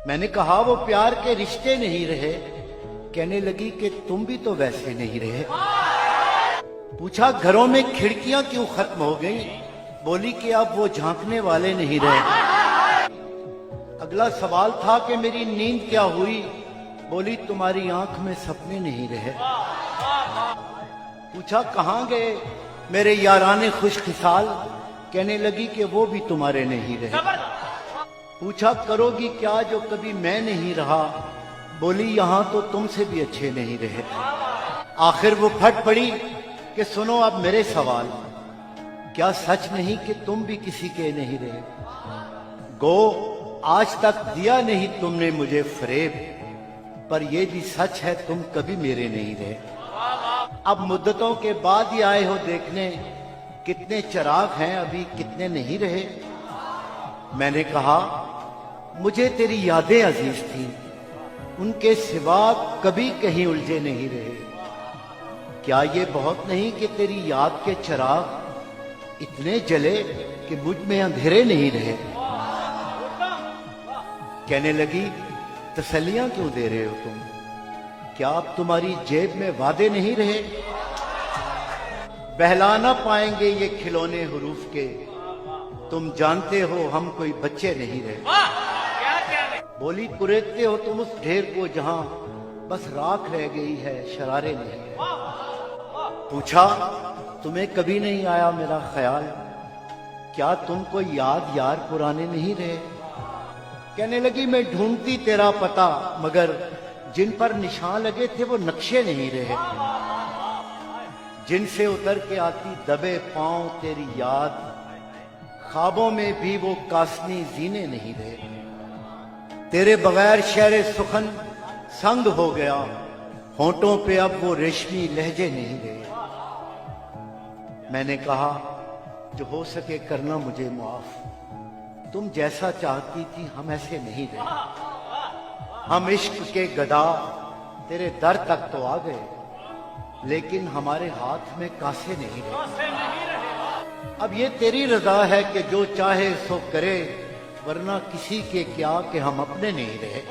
मैंने कहा वो प्यार के रिश्ते नहीं रहे। कहने लगी कि तुम भी तो वैसे नहीं रहे। पूछा घरों में खिड़कियां क्यों खत्म हो गई? बोली कि अब वो झांकने वाले नहीं रहे। अगला सवाल था कि मेरी नींद क्या हुई? बोली तुम्हारी आंख में सपने नहीं रहे। पूछा कहां गए मेरे याराने खुशखिसाल? कहने लगी कि वो भी तुम्हारे नहीं रहे। पूछा करोगी क्या जो कभी मैं नहीं रहा? बोली यहां तो तुमसे भी अच्छे नहीं रहे। आखिर वो फट पड़ी कि सुनो अब मेरे सवाल, क्या सच नहीं कि तुम भी किसी के नहीं रहे? गो आज तक दिया नहीं तुमने मुझे फरेब, पर ये भी सच है तुम कभी मेरे नहीं रहे। अब मुद्दतों के बाद ही आए हो देखने, कितने चिराग हैं अभी कितने नहीं रहे। मैंने कहा मुझे तेरी यादें अजीज थी, उनके सिवा कभी कहीं उलझे नहीं रहे। क्या ये बहुत नहीं कि तेरी याद के चिराग इतने जले कि मुझ में अंधेरे नहीं रहे? कहने लगी तसल्लियां क्यों दे रहे हो तुम? क्या अब तुम्हारी जेब में वादे नहीं रहे? बहला ना पाएंगे ये खिलौने हुरूफ के, तुम जानते हो हम कोई बच्चे नहीं रहे। बोली कुरेदते हो तुम उस ढेर को जहां बस राख रह गई है, शरारे नहीं है। पूछा तुम्हें कभी नहीं आया मेरा ख्याल? क्या तुमको याद यार पुराने नहीं रहे? कहने लगी मैं ढूंढती तेरा पता, मगर जिन पर निशान लगे थे वो नक्शे नहीं रहे। जिनसे उतर के आती दबे पांव तेरी याद, ख्वाबों में भी वो कासनी जीने नहीं रहे। तेरे बगैर शहर सुखन संग हो गया, होंठों पे अब वो रेशमी लहजे नहीं रहे। मैंने कहा जो हो सके करना मुझे माफ, तुम जैसा चाहती थी हम ऐसे नहीं रहे। हम इश्क के गदा तेरे दर तक तो आ गए, लेकिन हमारे हाथ में कासे नहीं रहे। अब ये तेरी रजा है कि जो चाहे सो करे, वरना किसी के क्या कि हम अपने नहीं रहे।